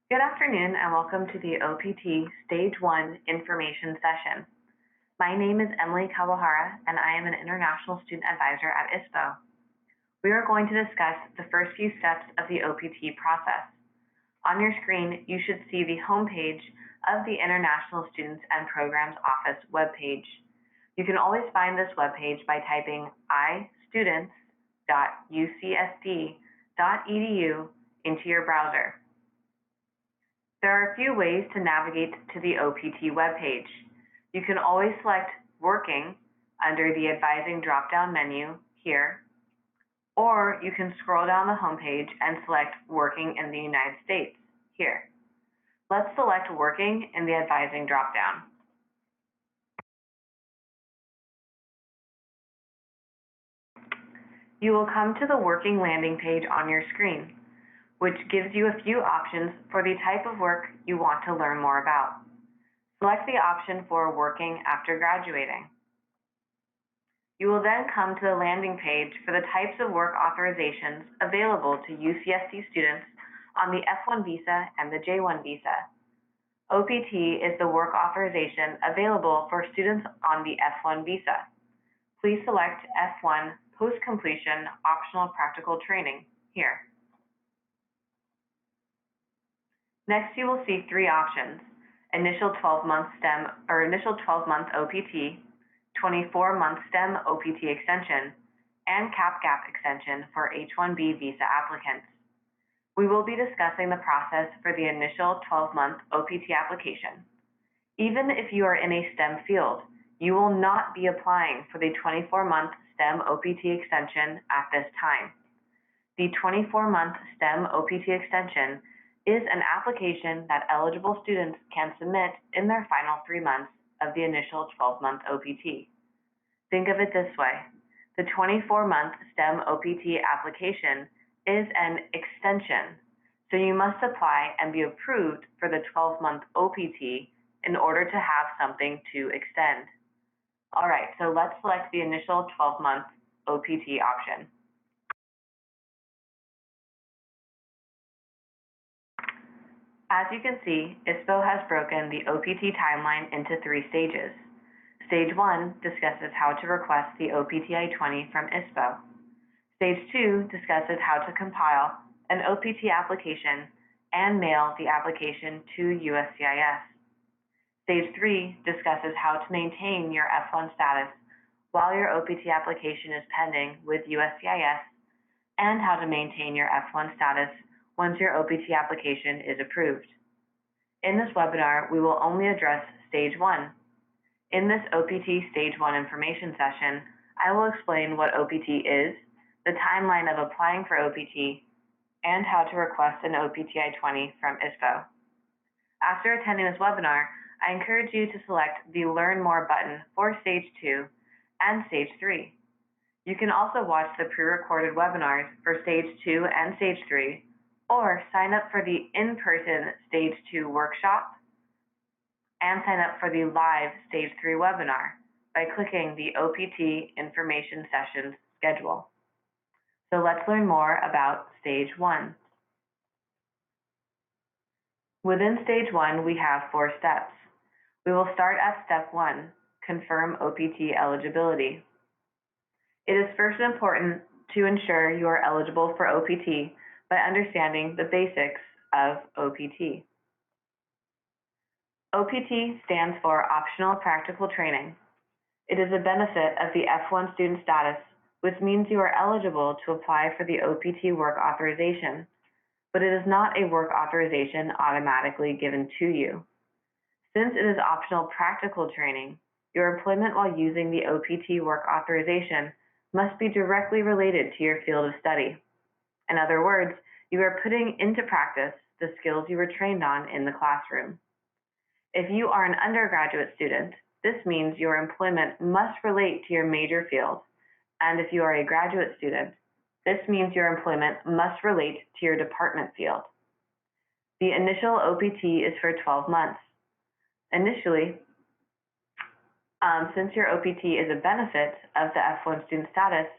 Good afternoon and welcome to the OPT Stage 1 Information Session. My name is Emily Kawahara and I am an International Student Advisor at ISPO. We are going to discuss the first few steps of the OPT process. On your screen, you should see the homepage of the International Students and Programs Office webpage. You can always find this webpage by typing istudents.ucsd.edu into your browser. There are a few ways to navigate to the OPT webpage. You can always select Working under the Advising drop-down menu here, or you can scroll down the homepage and select Working in the United States here. Let's select Working in the Advising drop-down. You will come to the Working landing page on your screen, which gives you a few options for the type of work you want to learn more about. Select the option for working after graduating. You will then come to the landing page for the types of work authorizations available to UCSD students on the F1 visa and the J1 visa. OPT is the work authorization available for students on the F1 visa. Please select F1 Post-Completion Optional Practical Training here. Next, you will see three options: initial 12-month STEM or initial 12-month OPT, 24-month STEM OPT extension, and CAP-GAP extension for H-1B visa applicants. We will be discussing the process for the initial 12-month OPT application. Even if you are in a STEM field, you will not be applying for the 24-month STEM OPT extension at this time. The 24-month STEM OPT extension is an application that eligible students can submit in their final 3 months of the initial 12-month OPT. Think of it this way: the 24-month STEM OPT application is an extension, so you must apply and be approved for the 12-month OPT in order to have something to extend. All right, so let's select the initial 12-month OPT option. As you can see, ISPO has broken the OPT timeline into 3 stages. Stage 1 discusses how to request the OPT I-20 from ISPO. Stage 2 discusses how to compile an OPT application and mail the application to USCIS. Stage 3 discusses how to maintain your F1 status while your OPT application is pending with USCIS, and how to maintain your F1 status once your OPT application is approved. In this webinar, we will only address Stage 1. In this OPT Stage 1 information session, I will explain what OPT is, the timeline of applying for OPT, and how to request an OPT I-20 from ISPO. After attending this webinar, I encourage you to select the Learn More button for Stage 2 and Stage 3. You can also watch the pre-recorded webinars for Stage 2 and Stage 3, or sign up for the in-person Stage 2 workshop and sign up for the live Stage 3 webinar by clicking the OPT Information Sessions schedule. So let's learn more about Stage 1. Within Stage 1, we have 4 steps. We will start at Step 1, Confirm OPT Eligibility. It is first important to ensure you are eligible for OPT by understanding the basics of OPT. OPT stands for Optional Practical Training. It is a benefit of the F1 student status, which means you are eligible to apply for the OPT work authorization, but it is not a work authorization automatically given to you. Since it is optional practical training, your employment while using the OPT work authorization must be directly related to your field of study. In other words, you are putting into practice the skills you were trained on in the classroom. If you are an undergraduate student, this means your employment must relate to your major field, and if you are a graduate student, this means your employment must relate to your department field. The initial OPT is for 12 months. Initially, since your OPT is a benefit of the F1 student status,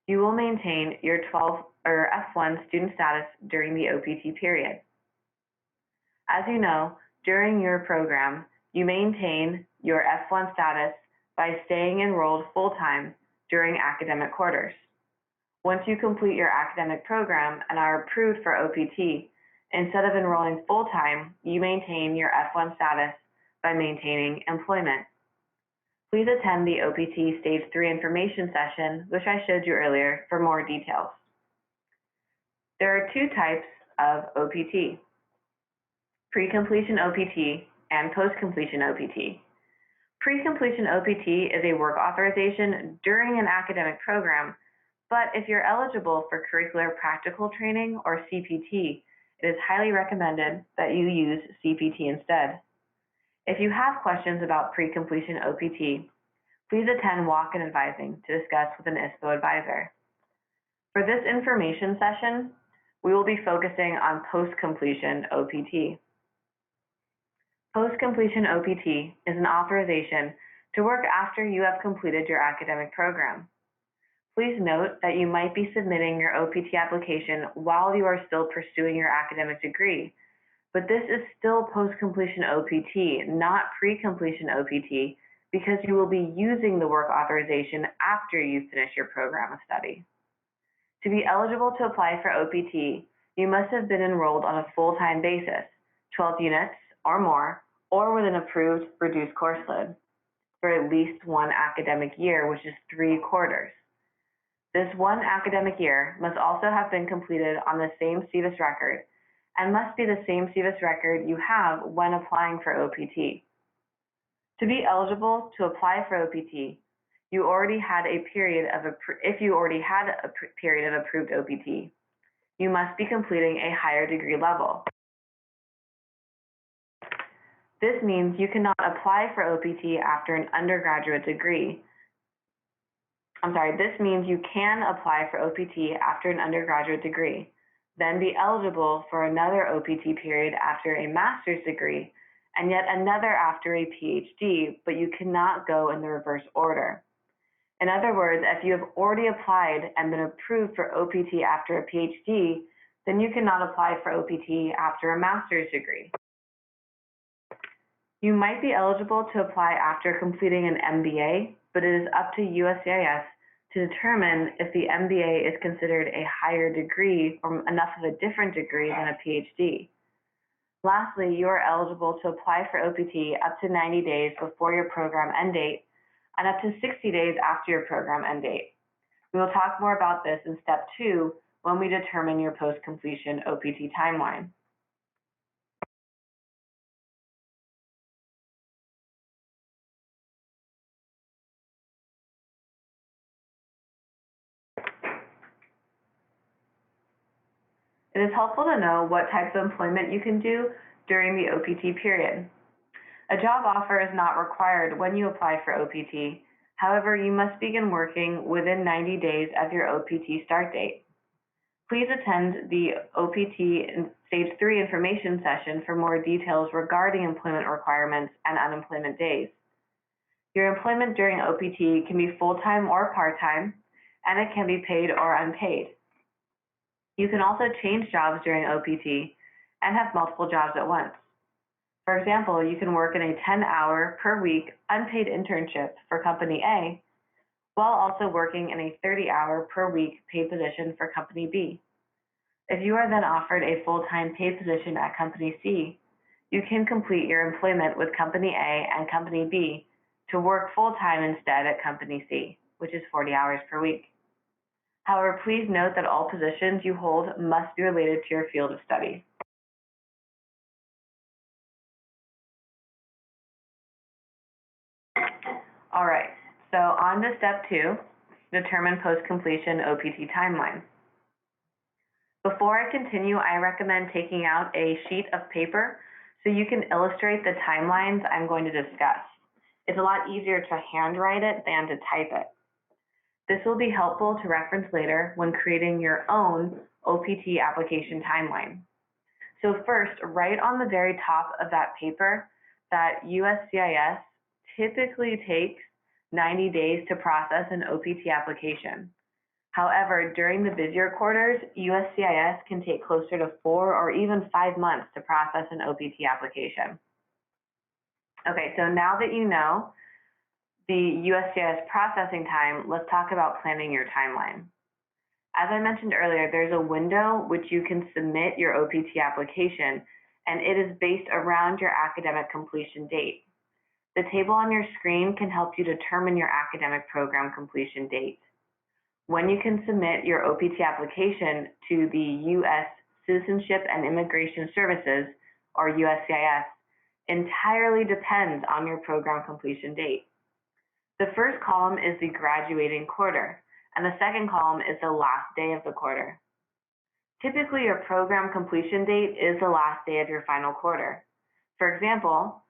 you will maintain your F1 student status during the OPT period. As you know, during your program, you maintain your F1 status by staying enrolled full-time during academic quarters. Once you complete your academic program and are approved for OPT, instead of enrolling full-time, you maintain your F1 status by maintaining employment. Please attend the OPT Stage 3 information session, which I showed you earlier, for more details. There are two types of OPT: pre-completion OPT and post-completion OPT. Pre-completion OPT is a work authorization during an academic program, but if you're eligible for curricular practical training or CPT, it is highly recommended that you use CPT instead. If you have questions about pre-completion OPT, please attend walk-in advising to discuss with an ISPO advisor. For this information session, we will be focusing on post-completion OPT. Post-completion OPT is an authorization to work after you have completed your academic program. Please note that you might be submitting your OPT application while you are still pursuing your academic degree, but this is still post-completion OPT, not pre-completion OPT, because you will be using the work authorization after you finish your program of study. To be eligible to apply for OPT, you must have been enrolled on a full-time basis, 12 units or more, or with an approved reduced course load for at least one academic year, which is 3 quarters. This one academic year must also have been completed on the same SEVIS record and must be the same SEVIS record you have when applying for OPT. To be eligible to apply for OPT, if you already had a period of approved OPT, you must be completing a higher degree level. This means you cannot apply for OPT after an undergraduate degree. This means you can apply for OPT after an undergraduate degree, then be eligible for another OPT period after a master's degree, and yet another after a PhD, but you cannot go in the reverse order. In other words, if you have already applied and been approved for OPT after a PhD, then you cannot apply for OPT after a master's degree. You might be eligible to apply after completing an MBA, but it is up to USCIS to determine if the MBA is considered a higher degree or enough of a different degree than a PhD. Lastly, you are eligible to apply for OPT up to 90 days before your program end date and up to 60 days after your program end date. We will talk more about this in step 2 when we determine your post-completion OPT timeline. It is helpful to know what types of employment you can do during the OPT period. A job offer is not required when you apply for OPT. However, you must begin working within 90 days of your OPT start date. Please attend the OPT Stage 3 information session for more details regarding employment requirements and unemployment days. Your employment during OPT can be full-time or part-time, and it can be paid or unpaid. You can also change jobs during OPT and have multiple jobs at once. For example, you can work in a 10-hour per week unpaid internship for Company A, while also working in a 30-hour per week paid position for Company B. If you are then offered a full-time paid position at Company C, you can complete your employment with Company A and Company B to work full-time instead at Company C, which is 40 hours per week. However, please note that all positions you hold must be related to your field of study. All right, so on to step 2, determine post-completion OPT timeline. Before I continue, I recommend taking out a sheet of paper so you can illustrate the timelines I'm going to discuss. It's a lot easier to handwrite it than to type it. This will be helpful to reference later when creating your own OPT application timeline. So first, write on the very top of that paper that USCIS typically takes 90 days to process an OPT application. However, during the busier quarters, USCIS can take closer to 4 or even 5 months to process an OPT application. Okay, so now that you know the USCIS processing time, let's talk about planning your timeline. As I mentioned earlier, there's a window which you can submit your OPT application, and it is based around your academic completion date. The table on your screen can help you determine your academic program completion date. When you can submit your OPT application to the U.S. Citizenship and Immigration Services, or USCIS, entirely depends on your program completion date. The first column is the graduating quarter, and the second column is the last day of the quarter. Typically, your program completion date is the last day of your final quarter. For example,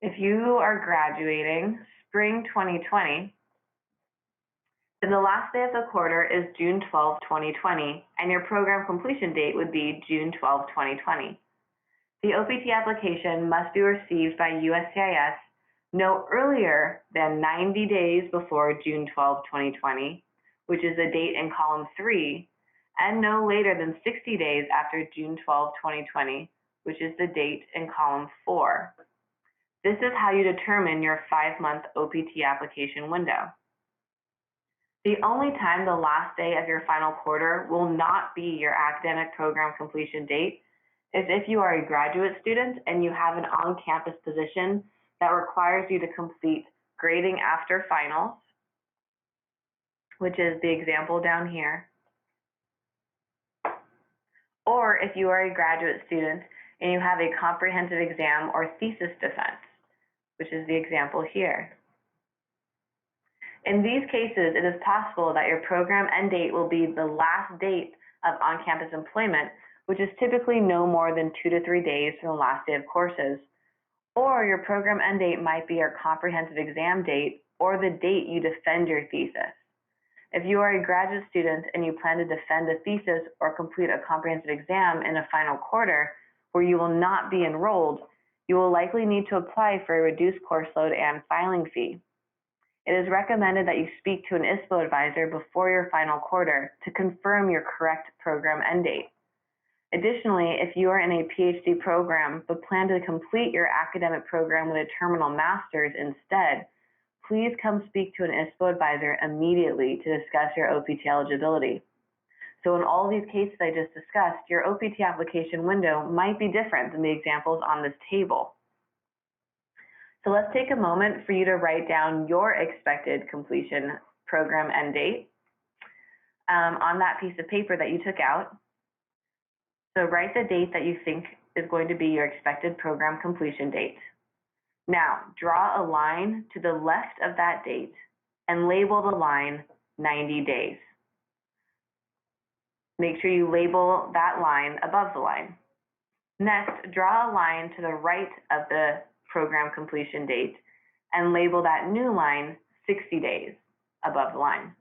if you are graduating spring 2020, then the last day of the quarter is June 12, 2020, and your program completion date would be June 12, 2020. The OPT application must be received by USCIS no earlier than 90 days before June 12, 2020, which is the date in column 3, and no later than 60 days after June 12, 2020, which is the date in column 4. This is how you determine your 5-month OPT application window. The only time the last day of your final quarter will not be your academic program completion date is if you are a graduate student and you have an on-campus position that requires you to complete grading after finals, which is the example down here, or if you are a graduate student and you have a comprehensive exam or thesis defense, which is the example here. In these cases, it is possible that your program end date will be the last date of on-campus employment, which is typically no more than 2 to 3 days from the last day of courses, or your program end date might be your comprehensive exam date or the date you defend your thesis. If you are a graduate student and you plan to defend a thesis or complete a comprehensive exam in a final quarter where you will not be enrolled, you will likely need to apply for a reduced course load and filing fee. It is recommended that you speak to an ISPO advisor before your final quarter to confirm your correct program end date. Additionally, if you are in a PhD program but plan to complete your academic program with a terminal master's instead, please come speak to an ISPO advisor immediately to discuss your OPT eligibility. So in all these cases I just discussed, your OPT application window might be different than the examples on this table. So let's take a moment for you to write down your expected completion program end date on that piece of paper that you took out. So write the date that you think is going to be your expected program completion date. Now, draw a line to the left of that date and label the line 90 days. Make sure you label that line above the line. Next, draw a line to the right of the program completion date and label that new line 60 days above the line.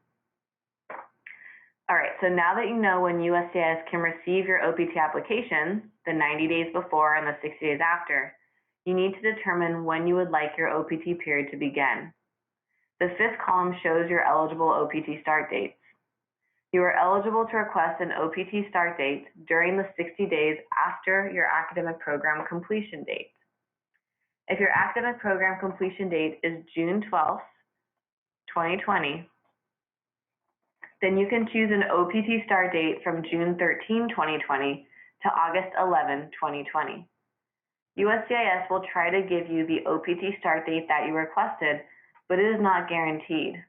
All right, so now that you know when USCIS can receive your OPT application, the 90 days before and the 60 days after, you need to determine when you would like your OPT period to begin. The 5th column shows your eligible OPT start dates. You are eligible to request an OPT start date during the 60 days after your academic program completion date. If your academic program completion date is June 12th, 2020, then you can choose an OPT start date from June 13, 2020 to August 11, 2020. USCIS will try to give you the OPT start date that you requested, but it is not guaranteed.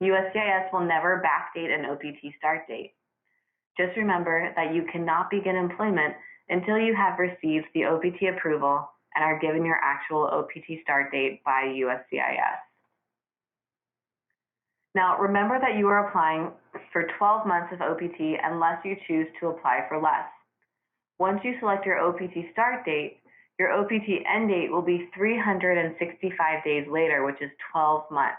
USCIS will never backdate an OPT start date. Just remember that you cannot begin employment until you have received the OPT approval and are given your actual OPT start date by USCIS. Now, remember that you are applying for 12 months of OPT unless you choose to apply for less. Once you select your OPT start date, your OPT end date will be 365 days later, which is 12 months.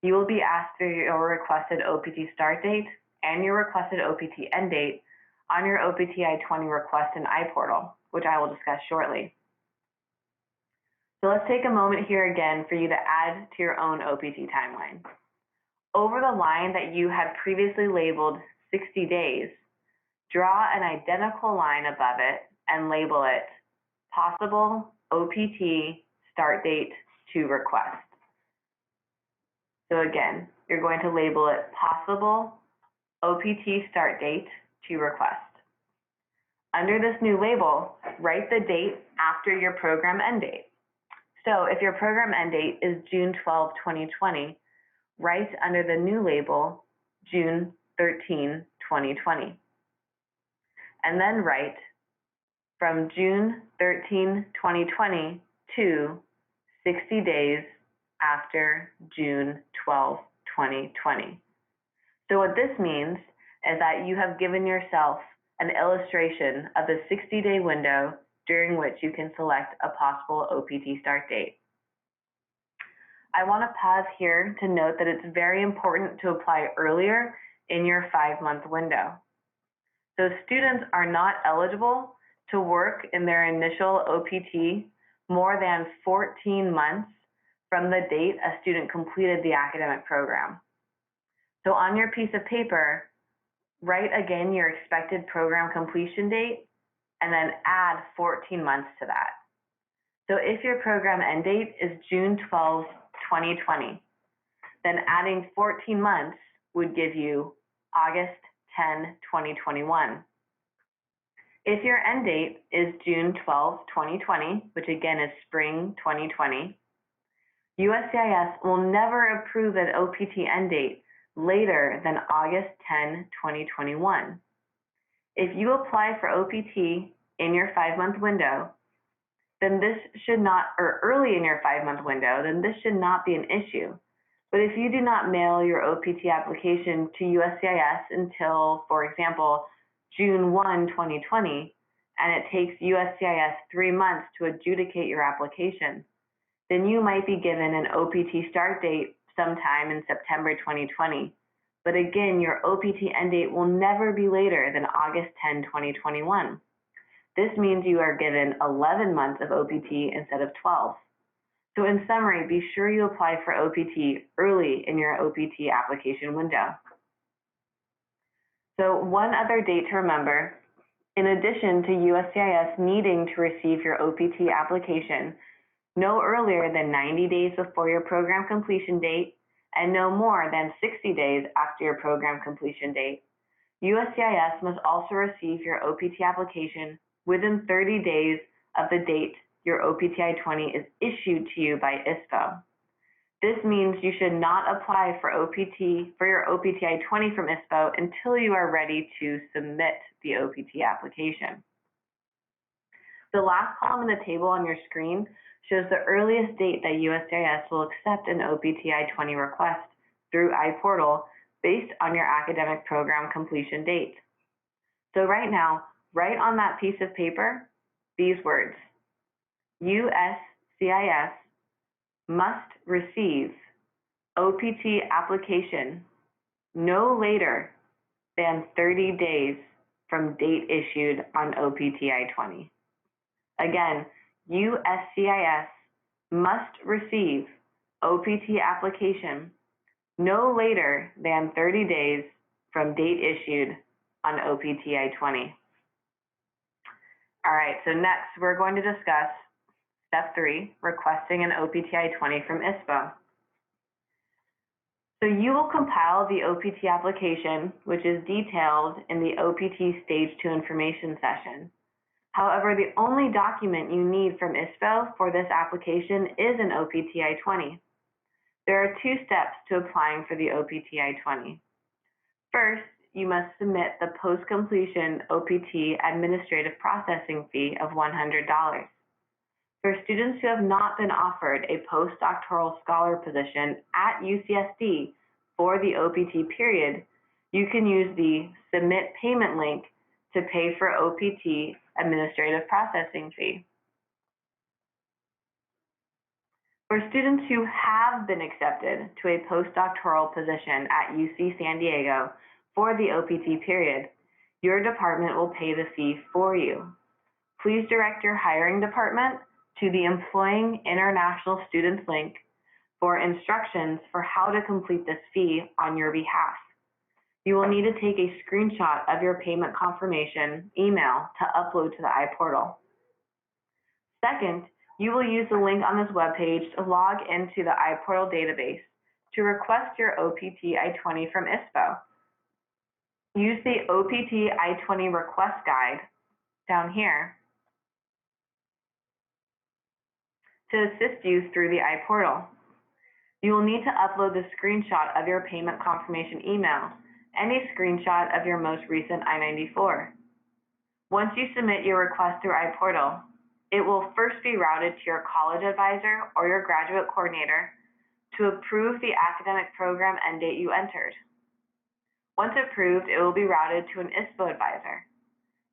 You will be asked for your requested OPT start date and your requested OPT end date on your OPT I-20 request in iPortal, which I will discuss shortly. So let's take a moment here again for you to add to your own OPT timeline. Over the line that you had previously labeled 60 days, draw an identical line above it and label it Possible OPT Start Date to Request. So again, you're going to label it Possible OPT Start Date to Request. Under this new label, write the date after your program end date. So if your program end date is June 12, 2020, write under the new label June 13, 2020. And then write from June 13, 2020 to 60 days after June 12, 2020. So what this means is that you have given yourself an illustration of the 60-day window during which you can select a possible OPT start date. I want to pause here to note that it's very important to apply earlier in your 5-month window. So students are not eligible to work in their initial OPT more than 14 months from the date a student completed the academic program. So on your piece of paper, write again your expected program completion date and then add 14 months to that. So if your program end date is June 12, 2020, then adding 14 months would give you August 10, 2021. If your end date is June 12, 2020, which again is spring 2020, USCIS will never approve an OPT end date later than August 10, 2021. If you apply for OPT in your 5-month window, then this should not, or early in your 5-month window, then this should not be an issue. But if you do not mail your OPT application to USCIS until, for example, June 1, 2020, and it takes USCIS 3 months to adjudicate your application, then you might be given an OPT start date sometime in September 2020. But again, your OPT end date will never be later than August 10, 2021. This means you are given 11 months of OPT instead of 12. So in summary, be sure you apply for OPT early in your OPT application window. So one other date to remember, in addition to USCIS needing to receive your OPT application no earlier than 90 days before your program completion date and no more than 60 days after your program completion date, USCIS must also receive your OPT application within 30 days of the date your OPT I-20 is issued to you by ISPO. This means you should not apply for your OPT I-20 from ISPO until you are ready to submit the OPT application. The last column in the table on your screen shows the earliest date that USCIS will accept an OPT I-20 request through iPortal based on your academic program completion date. So right now, write on that piece of paper these words: USCIS must receive OPT application no later than 30 days from date issued on OPT I-20. Again, USCIS must receive OPT application no later than 30 days from date issued on OPT I-20. All right, so next we're going to discuss Step 3, requesting an OPT I-20 from ISPO. So you will compile the OPT application, which is detailed in the OPT Stage 2 information session. However, the only document you need from ISPO for this application is an OPT I-20. There are 2 steps to applying for the OPT I-20. First, you must submit the post-completion OPT administrative processing fee of $100. For students who have not been offered a postdoctoral scholar position at UCSD for the OPT period, you can use the Submit Payment link to pay for OPT administrative processing fee. For students who have been accepted to a postdoctoral position at UC San Diego for the OPT period, your department will pay the fee for you. Please direct your hiring department to the Employing International Students link for instructions for how to complete this fee on your behalf. You will need to take a screenshot of your payment confirmation email to upload to the iPortal. Second, you will use the link on this webpage to log into the iPortal database to request your OPT I-20 from ISPO. Use the OPT I-20 request guide down here to assist you through the iPortal. You will need to upload the screenshot of your payment confirmation email and a screenshot of your most recent I-94. Once you submit your request through iPortal, it will first be routed to your college advisor or your graduate coordinator to approve the academic program end date you entered. Once approved, it will be routed to an ISPO advisor.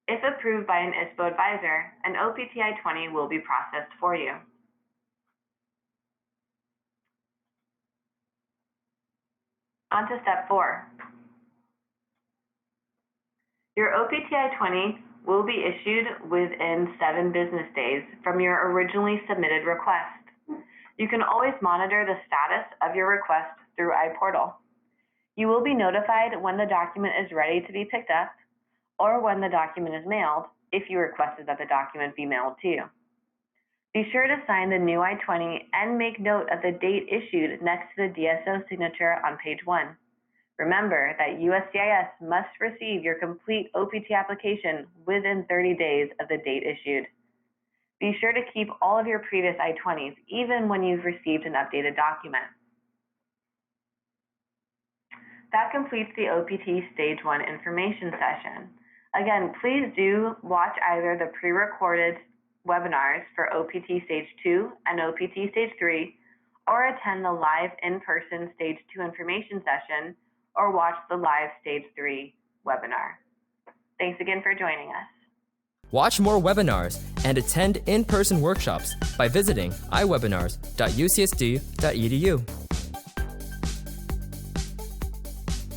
If approved by an ISPO advisor, an OPT I-20 will be processed for you. On to step 4. Your OPT I-20 will be issued within 7 business days from your originally submitted request. You can always monitor the status of your request through iPortal. You will be notified when the document is ready to be picked up or when the document is mailed if you requested that the document be mailed to you. Be sure to sign the new I-20 and make note of the date issued next to the DSO signature on page 1. Remember that USCIS must receive your complete OPT application within 30 days of the date issued. Be sure to keep all of your previous I-20s, even when you've received an updated document. That completes the OPT Stage 1 information session. Again, please do watch either the pre-recorded webinars for OPT Stage 2 and OPT Stage 3, or attend the live in-person Stage 2 information session, or watch the live Stage 3 webinar. Thanks again for joining us. Watch more webinars and attend in-person workshops by visiting iwebinars.ucsd.edu.